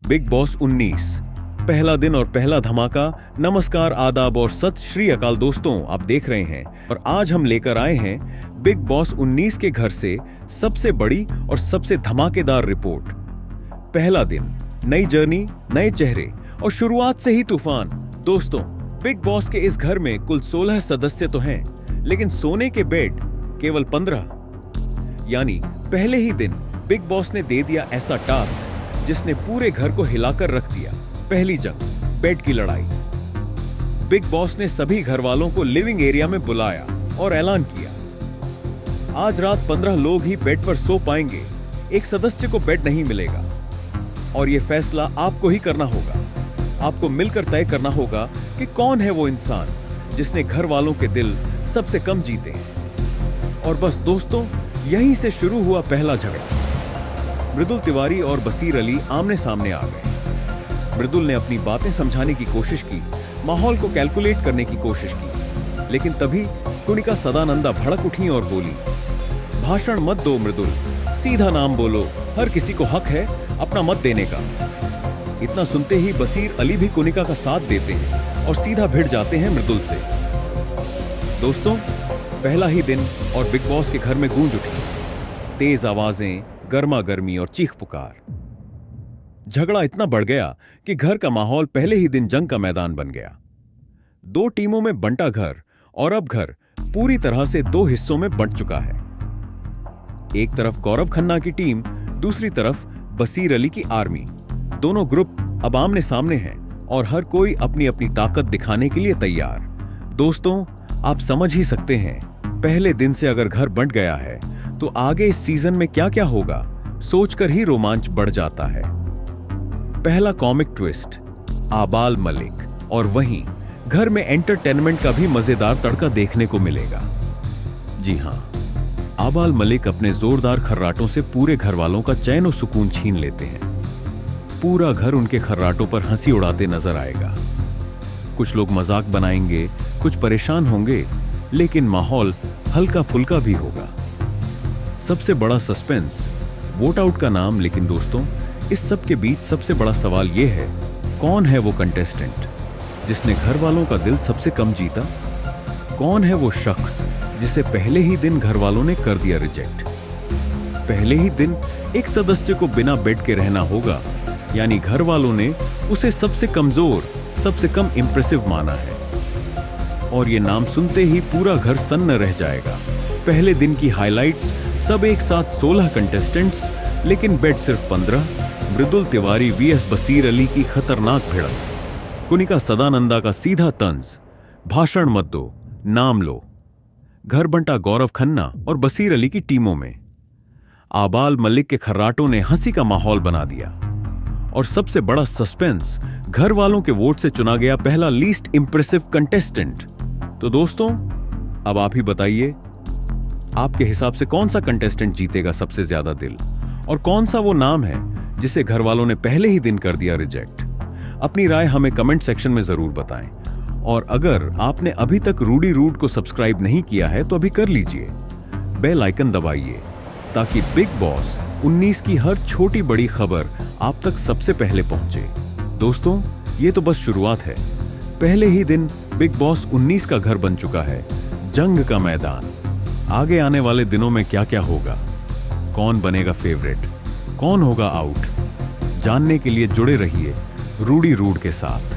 Big boss 19 पहला दिन और पहला धमाका। नमस्कार, आदाब और सत श्री अकाल दोस्तों, आप देख रहे हैं और आज हम लेकर आए हैं बिग बॉस 19 के घर से सबसे बड़ी और सबसे धमाकेदार रिपोर्ट। पहला दिन, नई जर्नी, नए चेहरे और शुरुआत से ही तूफान। दोस्तों, बिग बॉस के इस घर में कुल 16 सदस्य तो हैं, लेकिन सोने के बेड केवल 15। यानी पहले ही दिन बिग बॉस ने दे दिया ऐसा टास्क जिसने पूरे घर को हिलाकर रख दिया। पहली जंग, बेड की लड़ाई। बिग बॉस ने सभी घर वालों को लिविंग एरिया में बुलाया और ऐलान किया, आज रात 15 लोग ही बेड पर सो पाएंगे, एक सदस्य को बेड नहीं मिलेगा और यह फैसला आपको ही करना होगा। आपको मिलकर तय करना होगा कि कौन है वो इंसान जिसने घर वालों के दिल सबसे कम जीते हैं। और बस दोस्तों, यहीं से शुरू हुआ पहला झगड़ा। मृदुल तिवारी और बसीर अली आमने सामने आ गए। मृदुल ने अपनी बातें समझाने की कोशिश की, माहौल को कैलकुलेट करने की कोशिश की, लेकिन तभी कुनिका सदानंदा भड़क उठी और बोली, भाषण मत दो मृदुल, सीधा नाम बोलो, हर किसी को हक है अपना मत देने का। इतना सुनते ही बसीर अली भी कुनिका का साथ देते हैं और सीधा भिड़ जाते हैं मृदुल से। दोस्तों, पहला ही दिन और बिग बॉस के घर में गूंज उठी तेज आवाजें, गर्मा गर्मी और चीख पुकार। झगड़ा इतना बढ़ गया कि घर का माहौल पहले ही दिन जंग का मैदान बन गया। दो टीमों में बंटा घर और अब घर पूरी तरह से दो हिस्सों में बंट चुका है। एक तरफ गौरव खन्ना की टीम, दूसरी तरफ बसीर अली की आर्मी। दोनों ग्रुप अब आमने सामने हैं और हर कोई अपनी अपनी ताकत दिखाने के लिए तैयार। दोस्तों, आप समझ ही सकते हैं, पहले दिन से अगर घर बंट गया है तो आगे इस सीजन में क्या क्या होगा, सोचकर ही रोमांच बढ़ जाता है। पहला कॉमिक ट्विस्ट, आबाल मलिक, और वहीं घर में एंटरटेनमेंट का भी मजेदार तड़का देखने को मिलेगा। जी हां, आबाल मलिक अपने जोरदार खर्राटों से पूरे घर वालों का चैन और सुकून छीन लेते हैं। पूरा घर उनके खर्राटों पर हंसी उड़ाते नजर आएगा। कुछ लोग मजाक बनाएंगे, कुछ परेशान होंगे, लेकिन माहौल हल्का फुल्का भी होगा। सबसे बड़ा सस्पेंस, वोट आउट का नाम। लेकिन दोस्तों, इस सब के बीच सबसे बड़ा सवाल यह है, कौन है वो कंटेस्टेंट जिसने घर वालों का दिल सबसे कम जीता? कौन है वो शख्स जिसे पहले ही दिन घर वालों ने कर दिया रिजेक्ट? पहले ही दिन एक सदस्य को बिना बेड के रहना होगा, यानी घर वालों ने उसे सबसे कमजोर, सबसे कम इंप्रेसिव माना है। और ये नाम सुनते ही पूरा घर सन्न रह जाएगा। पहले दिन की हाइलाइट्स, सब एक साथ 16 कंटेस्टेंट्स, लेकिन बेड सिर्फ 15। मृदुल तिवारी वीएस बसीर अली की खतरनाक भिड़ंत। कुनिका सदानंदा का सीधा तंज, भाषण मत दो, नाम लो। घर बंटा गौरव खन्ना और बसीर अली की टीमों में। आबाल मलिक के खर्राटों ने हंसी का माहौल बना दिया। और सबसे बड़ा सस्पेंस, घर वालों के वोट से चुना गया पहला लीस्ट इंप्रेसिव कंटेस्टेंट। तो दोस्तों, अब आप ही बताइए, आपके हिसाब से कौन सा कंटेस्टेंट जीतेगा सबसे ज्यादा दिल, और कौन सा वो नाम है जिसे घर वालों ने पहले ही दिन कर दिया रिजेक्ट? अपनी राय हमें कमेंट सेक्शन में जरूर बताएं। और अगर आपने अभी तक रूडी रूड को सब्सक्राइब नहीं किया है तो अभी कर लीजिए, बेल आइकन दबाइए, ताकि बिग बॉस 19 की हर छोटी बड़ी खबर आप तक सबसे पहले पहुंचे। दोस्तों, ये तो बस शुरुआत है। पहले ही दिन बिग बॉस 19 का घर बन चुका है, जंग का मैदान। आगे आने वाले दिनों में क्या क्या होगा, कौन बनेगा फेवरेट, कौन होगा आउट, जानने के लिए जुड़े रहिए रूडी रूड के साथ।